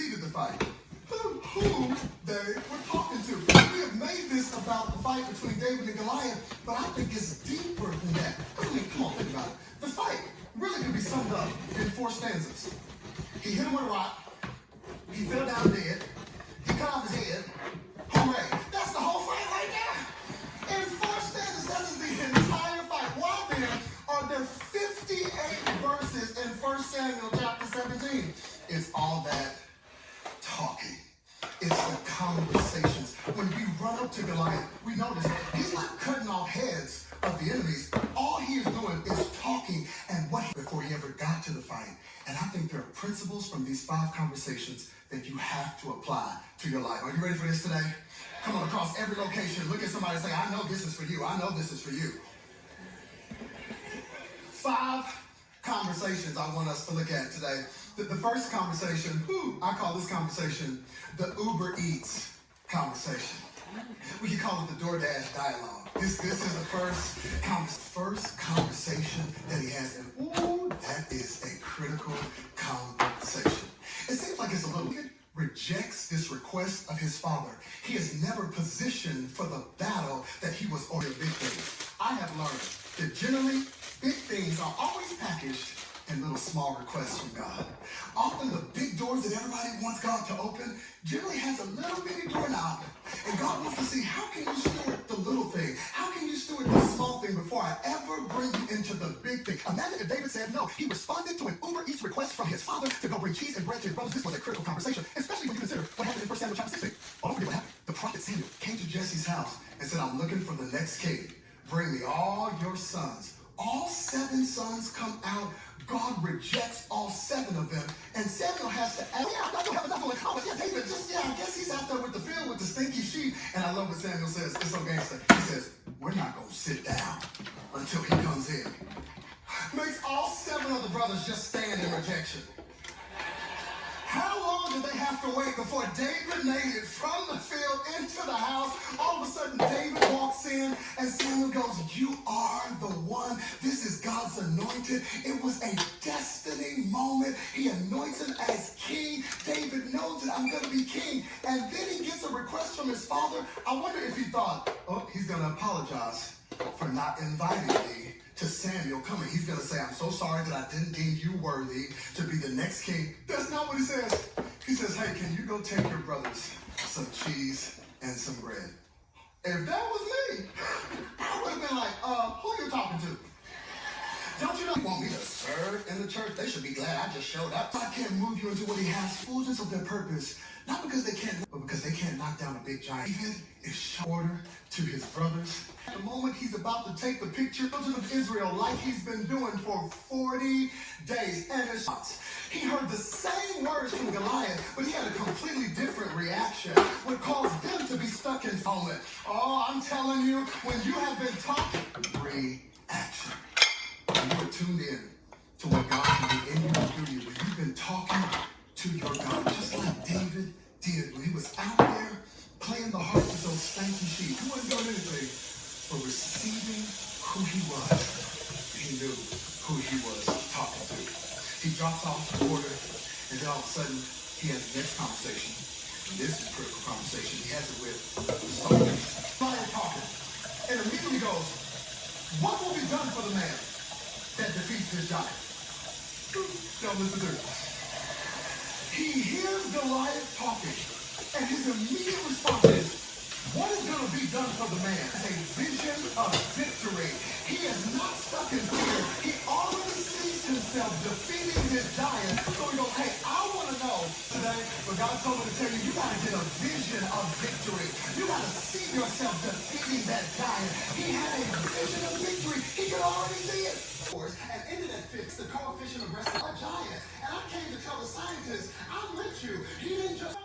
preceded the fight. Who they were talking to. We have made this about the fight between David and Goliath, but I think it's deeper than that. I mean, come on, think about it. The fight really can be summed up in 4 stanzas. He hit him with a rock. He fell down dead. He cut off his head. Hooray. That's the whole fight right there. In 4 stanzas, that is the entire fight. Why then are there 58 verses in 1 Samuel chapter 17? It's all that talking. It's the conversations. When we run up to Goliath, we notice he's not cutting off heads of the enemies. All he is doing is talking and what before he ever got to the fight. And I think there are principles from these 5 conversations that you have to apply to your life. Are you ready for this today? Come on, across every location, look at somebody and say, I know this is for you. I know this is for you. 5 conversations I want us to look at today. The first conversation, I call this conversation the Uber Eats conversation. We can call it the DoorDash dialogue. This is the first conversation that he has. And that is a critical conversation. It seems like it's a little bit rejects this request of his father. He is never positioned for the battle that he was ordering big things. I have learned that generally big things are always packaged in little small requests from God. Often the big doors that everybody wants God to open generally has a little bitty doorknob. And God wants to see, how can you steward the little thing? How can you steward the small thing before I ever bring you into the big thing? Imagine if David said no. He responded to an Uber Eats request from his father to go bring cheese and bread to his brothers. This was a critical conversation, especially when you consider what happened in 1 Samuel chapter 16. Oh, don't forget what happened. The prophet Samuel came to Jesse's house and said, I'm looking for the next king. Bring me all your sons. All 7 sons come out. God rejects all 7 of them. And Samuel has to ask, I don't have enough in common. Yeah, David, I guess he's out there with the field with the stinky sheep. And I love what Samuel says. It's so gangster. He says, we're not going to sit down until he comes in. Makes all 7 of the brothers just stand in rejection. How long did they have to wait before David made it from the field into the house? All of a sudden, David walks in, and Samuel goes, you are the one. This is God's anointed. It was a destiny moment. He anoints him as king. David knows that I'm going to be king. And then he gets a request from his father. I wonder if he thought, oh, he's going to apologize for not inviting me to Samuel coming. He's going to say, I'm so sorry that I didn't deem you worthy to be the next king. That's not what he says. He says, hey, can you go take your brothers some cheese and some bread? If that was me, I would have been like, who are you talking to? Don't you know you want me to serve in the church? They should be glad I just showed up. I can't move you into what he has, fullness of their purpose. Not because they can't, but because they can't knock down a big giant. David is shorter to his brothers. At the moment he's about to take the picture, children of Israel, like he's been doing for 40 days. And he heard the same words from Goliath, but he had a completely different reaction, what caused them to be stuck in moment. Oh, I'm telling you, when you have been taught reaction, when you are tuned in to what God can do in you and through you, when you've been talking to your God, just like David did when he was out there playing the harp with those stanky sheep. He wasn't doing anything but receiving who he was. He knew who he was talking to. He drops off the border, and then all of a sudden, he has the next conversation. This is a critical conversation. He has it with the soldiers. Somebody talking, and immediately goes, what will be done for the man that defeats this giant? Don't listen to it. He hears Goliath talking, and his immediate response is, what is going to be done for the man? A vision of victory. He is not stuck in fear. He already sees himself defeating this giant. So he goes, hey, I want to know today, but God told me to tell you, you got to get a vision of victory. You got to see yourself defeating that giant. He had a vision of victory. He could already see it. And ended at 6, the coefficient of wrestling a giant. And I came to tell the scientists, I'll let you. He didn't just...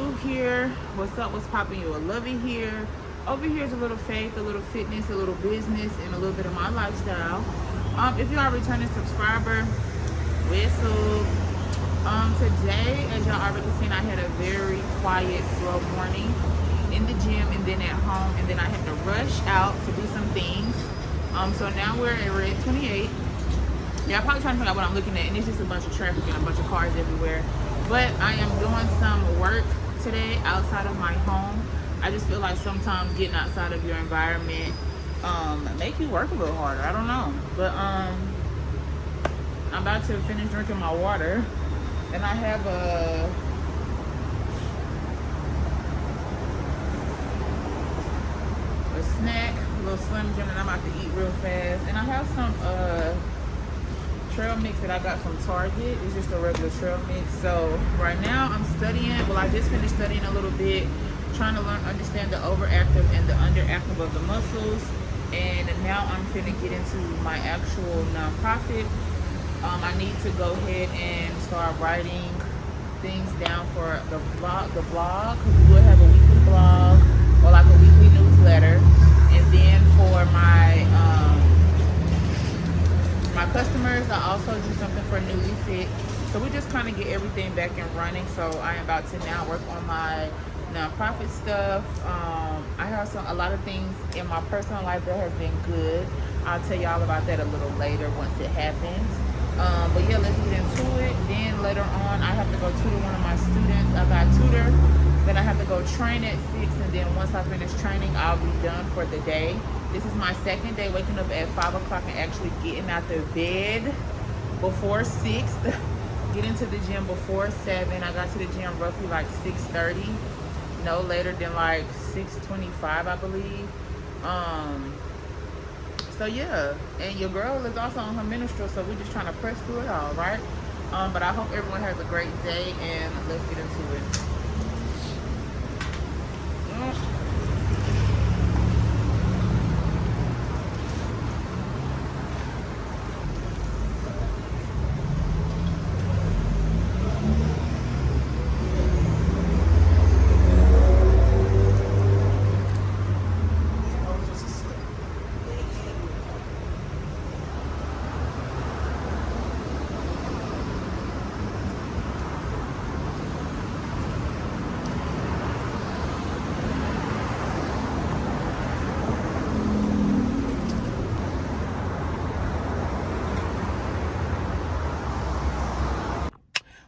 new here, what's up, what's popping, you a lovey here. Over here is a little faith, a little fitness, a little business, and a little bit of my lifestyle. If you are a returning subscriber, whistle. Today, as y'all already seen, I had a very quiet, slow morning in the gym and then at home, and then I had to rush out to do some things. So now we're at Red 28. Yeah, I'm probably trying to figure out what I'm looking at, and it's just a bunch of traffic and a bunch of cars everywhere. But I am doing some work today outside of my home. I just feel like sometimes getting outside of your environment make you work a little harder. I don't know. But I'm about to finish drinking my water. And I have a snack, a little Slim Jim that I'm about to eat real fast. And I have some trail mix that I got from Target. It's just a regular trail mix. So right now I'm studying. Well, I just finished studying a little bit, trying to understand the overactive and the underactive of the muscles. And now I'm finna get into my actual nonprofit. I need to go ahead and start writing things down for the blog. We will have a weekly blog or like a weekly newsletter. And then for my my customers, I also do something for Newly Fit. So we just kind of get everything back and running. So I am about to now work on my nonprofit stuff. I have a lot of things in my personal life that has been good. I'll tell y'all about that a little later once it happens. But yeah, let's get into it. Then later on, I have to go tutor one of my students. I got tutor. Then I have to go train at 6. And then once I finish training, I'll be done for the day. This is my second day waking up at 5 o'clock and actually getting out of bed before 6. Get into the gym before 7. I got to the gym roughly like 6:30. No later than like 6:25, I believe. So yeah, and your girl is also on her menstrual, so we're just trying to press through it all, right? But I hope everyone has a great day, and let's get into it.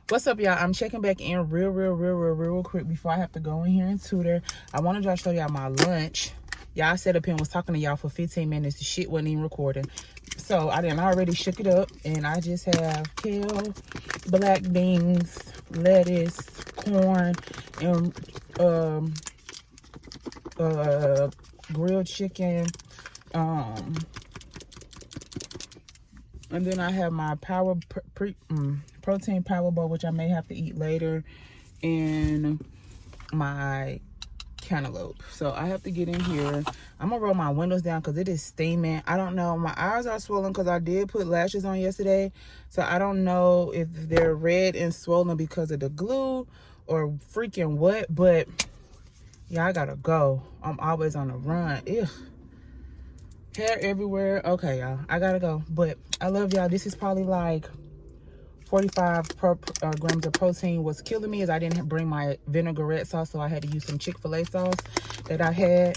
What's up, y'all? I'm checking back in real quick before I have to go in here and tutor. I wanted to show y'all my lunch. Y'all, I sat up here and was talking to y'all for 15 minutes. The shit wasn't even recording. So I done already shook it up, and I just have kale, black beans, lettuce, corn, and grilled chicken. And then I have my protein power bowl, which I may have to eat later, and my cantaloupe. So I have to get in here. I'm gonna roll my windows down because it is steaming. I don't know, my eyes are swollen because I did put lashes on yesterday, so I don't know if they're red and swollen because of the glue or freaking what. But yeah, I gotta go. I'm always on the run. Ugh. Hair everywhere. Okay, y'all, I gotta go. But I love y'all. This is probably like 45 grams of protein. What's killing me is I didn't bring my vinaigrette sauce, so I had to use some Chick-fil-A sauce that I had.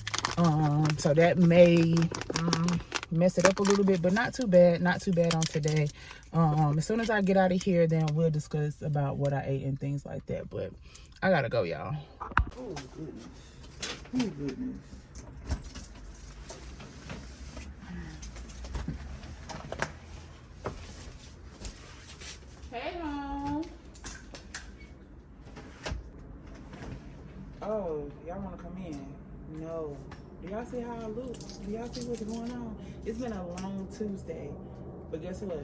So that may mess it up a little bit, but not too bad. Not too bad on today. As soon as I get out of here, then we'll discuss about what I ate and things like that. But I gotta go, y'all. Oh goodness. Oh goodness. Hey, home. Oh, y'all want to come in? No. Do y'all see how I look? Do y'all see what's going on? It's been a long Tuesday. But guess what?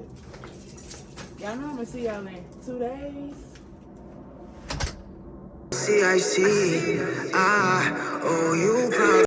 Y'all know I'm going to see y'all in 2 days. CIC, you proud.